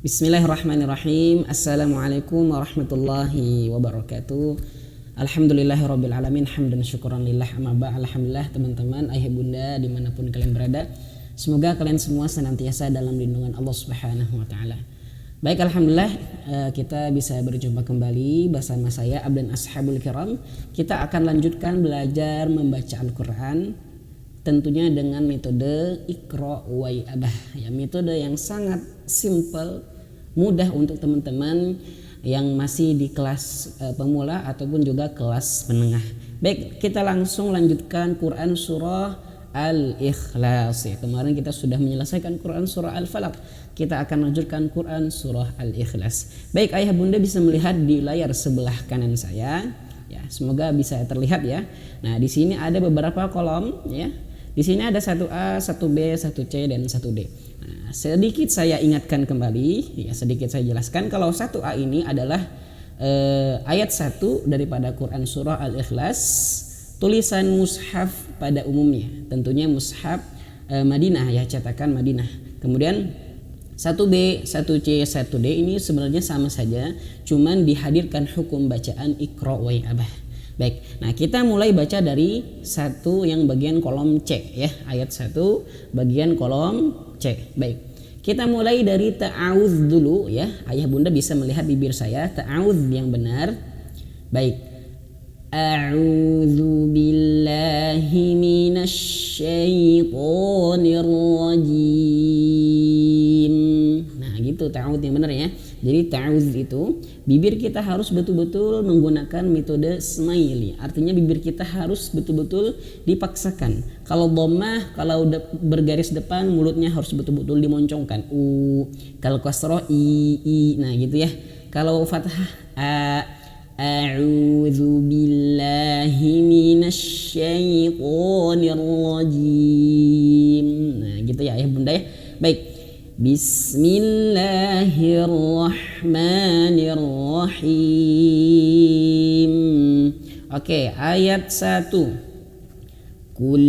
Bismillahirrahmanirrahim. Assalamualaikum warahmatullahi wabarakatuh. Alhamdulillahirabbil alamin, hamdan syukuran lillah, amma ba'd. Alhamdulillah teman-teman, ayah bunda dimanapun kalian berada, semoga kalian semua senantiasa dalam lindungan Allah Subhanahu wa taala. Baik, alhamdulillah kita bisa berjumpa kembali bersama saya Abdan Ashabul Kiram. Kita akan lanjutkan belajar membaca Al-Qur'an, tentunya dengan metode Iqra wa Abah, ya, metode yang sangat simple, mudah untuk teman-teman yang masih di kelas pemula ataupun juga kelas menengah. Baik, kita langsung lanjutkan Quran surah Al-Ikhlas. Ya, kemarin kita sudah menyelesaikan Quran surah Al-Falaq. Kita akan lanjutkan Quran surah Al-Ikhlas. Baik, ayah bunda bisa melihat di layar sebelah kanan saya. Ya, semoga bisa terlihat ya. Nah, di sini ada beberapa kolom ya. Di sini ada 1A, 1B, 1C dan 1D. Nah, sedikit saya ingatkan kembali, ya, sedikit saya jelaskan kalau 1A ini adalah ayat 1 daripada Quran surah Al-Ikhlas, tulisan mushaf pada umumnya, tentunya mushaf Madinah, ya, cetakan Madinah. Kemudian 1B, 1C, 1D ini sebenarnya sama saja, cuman dihadirkan hukum bacaan Iqra wa Abah. Baik, nah kita mulai baca dari 1 yang bagian kolom C ya, ayat 1 bagian kolom C. Baik, kita mulai dari ta'awudz dulu ya. Ayah bunda bisa melihat bibir saya, ta'awudz yang benar. Baik, a'udzu billahi minasy syaithanir rajim. Nah gitu ta'awudz yang benar ya. Jadi ta'awudz itu bibir kita harus betul-betul menggunakan metode smiley. Artinya bibir kita harus betul-betul dipaksakan. Kalau dhammah, kalau bergaris depan mulutnya harus betul-betul dimoncongkan. Kalau kasrah i. Nah gitu ya. Kalau fathah a'udzu billahi minasy syaithanir rajim. Nah gitu ya ayah bunda ya. Baik. Bismillahirrahmanirrahim. Oke, ayat 1. Kul.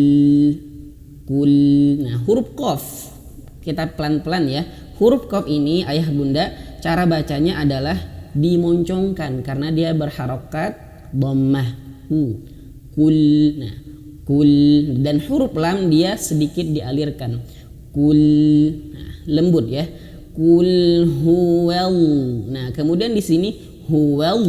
Nah, huruf qaf kita pelan-pelan ya. Huruf qaf ini ayah bunda cara bacanya adalah dimoncongkan karena dia berharokat dhammah. Kul. Nah, kul, dan huruf lam dia sedikit dialirkan. Kul. Nah, lembut ya. Kul huwal. Nah, kemudian di sini huwal.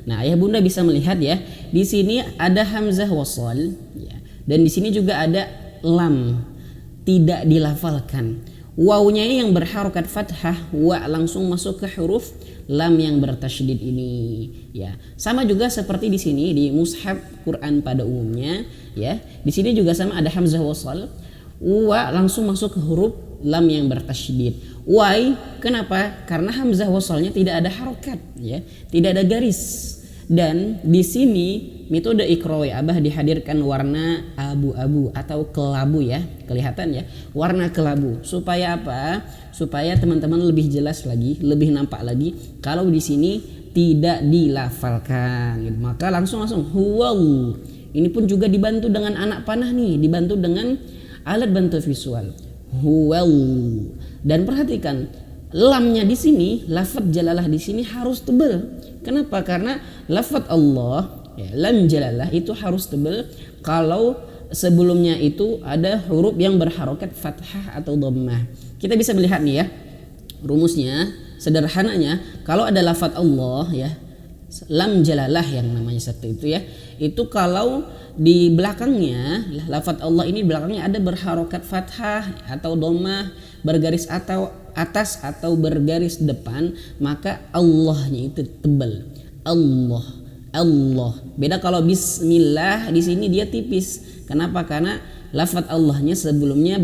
Nah, ayah bunda bisa melihat ya. Di sini ada hamzah wasal ya. Dan di sini juga ada lam tidak dilafalkan. Wawnya yang berharokat fathah, wa langsung masuk ke huruf lam yang bertasydid ini ya. Sama juga seperti di sini di mushaf Quran pada umumnya ya. Di sini juga sama ada hamzah wasal. Wa langsung masuk ke huruf lam yang bertasydid. Why? Kenapa? Karena hamzah wasalnya tidak ada harokat ya, tidak ada garis. Dan di sini metode Iqra wa Abah dihadirkan warna abu-abu atau kelabu ya, kelihatan ya, warna kelabu. Supaya apa? Supaya teman-teman lebih jelas lagi, lebih nampak lagi kalau di sini tidak dilafalkan. Maka langsung huwal. Ini pun juga dibantu dengan anak panah nih, dibantu dengan alat bantu visual huwal. Dan perhatikan lamnya di sini, lafaz jalalah di sini harus tebal. Kenapa? Karena lafaz Allah ya, lam jalalah itu harus tebal. Kalau sebelumnya itu ada huruf yang berharokat fathah atau dhammah. Kita bisa melihat nih ya rumusnya. Sederhananya kalau ada lafaz Allah ya, lam jalalah yang namanya seperti itu ya, itu kalau di belakangnya lafaz Allah ini belakangnya ada berharokat fathah atau dhammah, bergaris atau atas atau bergaris depan, maka Allahnya itu tebal. Allah. Beda kalau bismillah di sini dia tipis. Kenapa? Karena lafaz Allahnya sebelumnya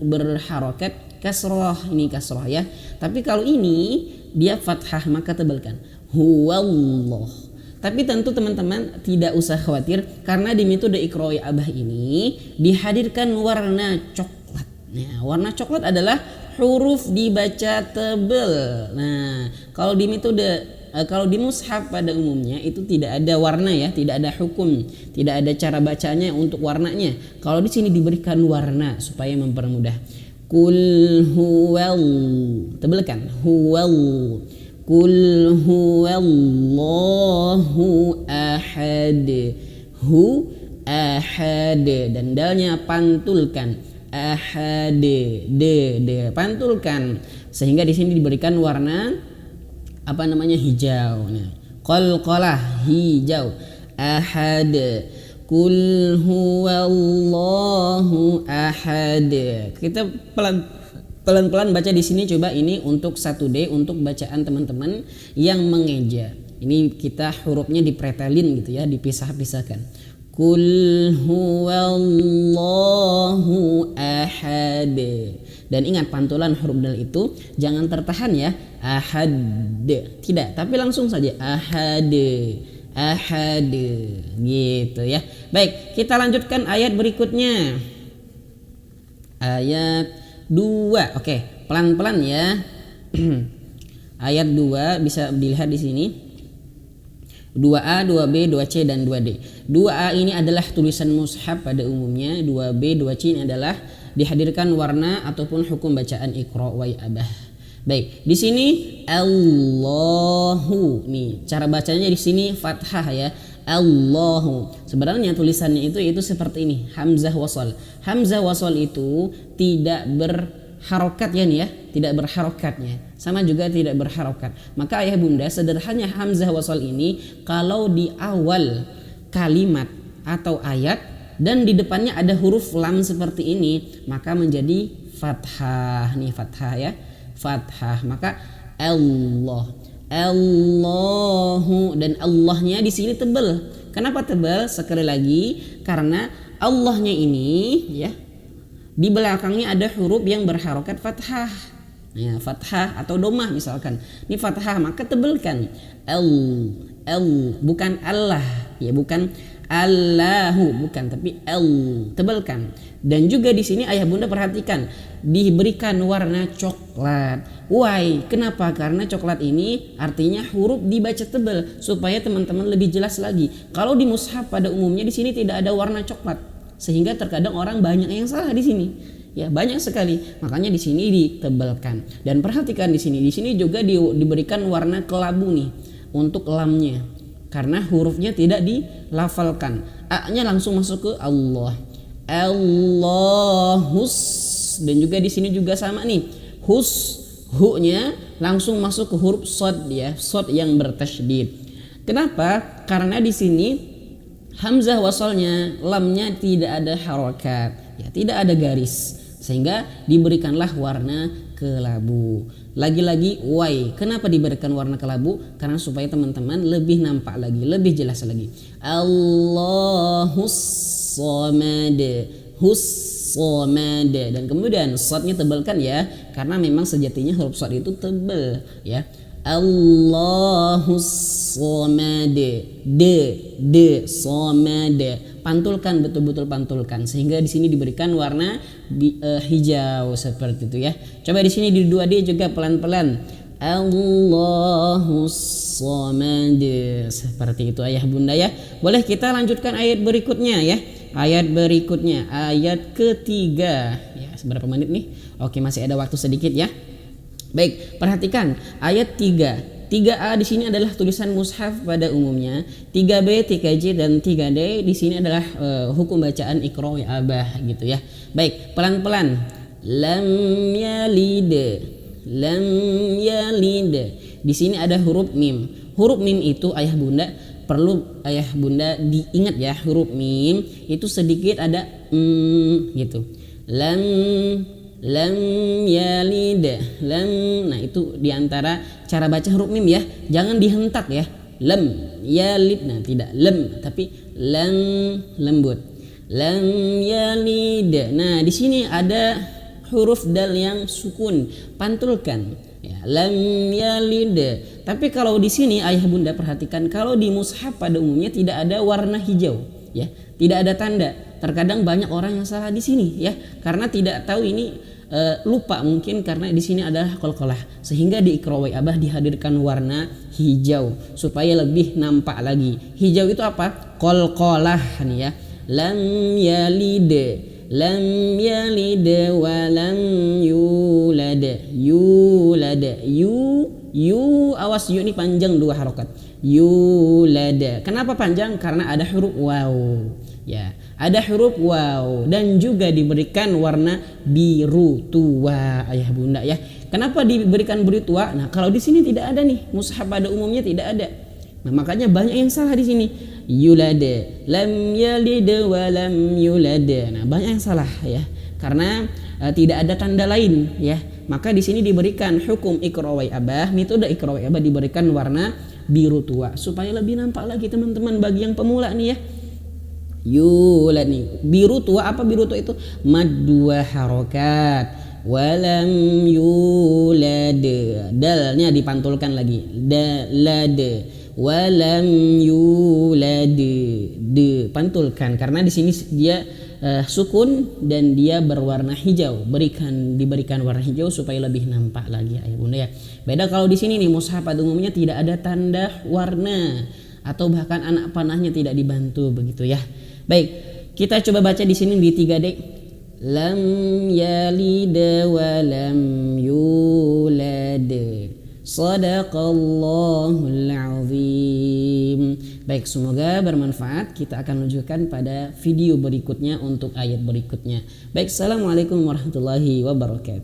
berharokat kasroh, ini kasroh ya. Tapi kalau ini dia fathah maka tebalkan. Huwallah. Tapi tentu teman-teman tidak usah khawatir karena di metode Iqra wa Abah ini dihadirkan warna coklat. Nah, warna coklat adalah huruf dibaca tebal. Nah, kalau di metode kalau di mushaf pada umumnya itu tidak ada warna ya, tidak ada hukum, tidak ada cara bacanya untuk warnanya. Kalau di sini diberikan warna supaya mempermudah. Kul huwal, tebelkan, huwal. Kul huwallahu ahad. Hu ahad, dan dalnya pantulkan. Ahad, de pantulkan, sehingga di sini diberikan warna apa namanya, hijau. Nah, qalqalah, hijau. Ahad. Kul huwallahu ahad. Kita pelan-pelan baca di sini. Coba ini untuk 1D, untuk bacaan teman-teman yang mengeja. Ini kita hurufnya dipretelin gitu ya, dipisah-pisahkan. Kul huwallahu ahad. Dan ingat, pantulan huruf dal itu jangan tertahan ya. Ahad, tidak, tapi langsung saja ahad. Ahad gitu ya. Baik, kita lanjutkan ayat berikutnya. Ayat 2. Oke, pelan-pelan ya. Ayat 2 bisa dilihat di sini. 2A, 2B, 2C dan 2D. 2A ini adalah tulisan mushaf pada umumnya. 2B, 2C ini adalah dihadirkan warna ataupun hukum bacaan Iqra wa Abah. Baik, di sini Allahu. Nih, cara bacanya di sini fathah ya. Allahu. Sebenarnya tulisannya itu seperti ini, hamzah wasal. Hamzah wasal itu tidak berharokat ya nih ya, tidak berharokatnya. Sama juga tidak berharokat. Maka ayah bunda, sederhananya hamzah wasal ini kalau di awal kalimat atau ayat dan di depannya ada huruf lam seperti ini, maka menjadi fathah. Nih fathah ya, fathah. Maka Allah, Allahu, dan Allahnya di sini tebal. Kenapa tebal? Sekali lagi, karena Allahnya ini ya, di belakangnya ada huruf yang berharokat fathah. Ya, fathah atau domah misalkan. Ini fathah, maka tebelkan. Bukan Allah ya, bukan Allahu, bukan, tapi tebelkan. Dan juga di sini ayah bunda perhatikan, diberikan warna coklat. Why? Kenapa? Karena coklat ini artinya huruf dibaca tebal supaya teman-teman lebih jelas lagi. Kalau di mushaf pada umumnya di sini tidak ada warna coklat, sehingga terkadang orang banyak yang salah di sini. Ya, banyak sekali. Makanya di sini ditebalkan. Dan perhatikan di sini juga diberikan warna kelabu nih untuk lamnya. Karena hurufnya tidak dilafalkan. A-nya langsung masuk ke Allah. Allahus. Dan juga di sini juga sama nih. Hu-nya langsung masuk ke huruf shad ya, shad yang bertasydid. Kenapa? Karena di sini hamzah wasalnya, lamnya tidak ada harokat, ya, tidak ada garis, sehingga diberikanlah warna kelabu. Lagi-lagi why? Kenapa diberikan warna kelabu? Karena supaya teman-teman lebih nampak lagi, lebih jelas lagi. Allahus samad, hus-samad, dan kemudian shadnya tebalkan ya, karena memang sejatinya huruf shad itu tebal ya. Allahus samad, de samad, pantulkan, betul-betul pantulkan, sehingga di sini diberikan warna hijau seperti itu ya. Coba di sini di 2D juga pelan-pelan. Allahus samad, seperti itu ayah bunda ya. Boleh kita lanjutkan ayat berikutnya ya. Ayat berikutnya, ayat ketiga ya. Seberapa menit nih? Oke, masih ada waktu sedikit ya. Baik, perhatikan ayat 3. 3A di sini adalah tulisan mushaf pada umumnya. 3B, 3C dan 3D di sini adalah hukum bacaan Iqra wa Abah gitu ya. Baik, pelan-pelan. Lam yalid. Lam yalid. Di sini ada huruf mim. Huruf mim itu ayah bunda perlu ayah bunda diingat ya, huruf mim itu sedikit ada gitu. Lam yalid, lam. Nah, itu diantara cara baca huruf mim ya, jangan dihentak ya. Lam yalid, nah tidak lam tapi lam, lembut. Lam yalid. Nah, di sini ada huruf dal yang sukun, pantulkan ya, lam yalid. Tapi kalau di sini ayah bunda perhatikan, kalau di mushaf pada umumnya tidak ada warna hijau ya, tidak ada tanda. Terkadang banyak orang yang salah di sini ya, karena tidak tahu ini, lupa mungkin karena di sini adalah qalqalah, sehingga di Iqra wa Abah dihadirkan warna hijau supaya lebih nampak lagi. Hijau itu apa? Qalqalah nih ya. Lam yalid, lam yalid wa lam yulad. Yulad. Yu awas, yu ini panjang 2 harokat. Yulad. Kenapa panjang? Karena ada huruf waw. Ya, ada huruf waw dan juga diberikan warna biru tua ayah bunda ya. Kenapa diberikan biru tua? Nah, kalau di sini tidak ada nih, mushaf pada umumnya tidak ada. Nah, makanya banyak yang salah di sini. Yulad, lam yalid wa lam yulad. Nah, banyak yang salah ya. Karena tidak ada tanda lain ya. Maka di sini diberikan hukum iqra wa abah, metode iqra wa abah diberikan warna biru tua supaya lebih nampak lagi teman-teman bagi yang pemula nih ya. Yulad nih, biru tua. Apa biru tua itu? Mad 2 harokat. Walam yulad, dalnya dipantulkan lagi. Dalad. Walam yulad, pantulkan karena di sini dia sukun dan dia berwarna hijau. Diberikan warna hijau supaya lebih nampak lagi ayah bunda ya. Beda kalau di sini nih, mushaf pada umumnya tidak ada tanda warna atau bahkan anak panahnya tidak dibantu begitu ya. Baik, kita coba baca di sini di 3D. Lam yalid wa lam yulad. Shadaqallahul azim. Baik, semoga bermanfaat. Kita akan lanjutkan pada video berikutnya untuk ayat berikutnya. Baik, assalamualaikum warahmatullahi wabarakatuh.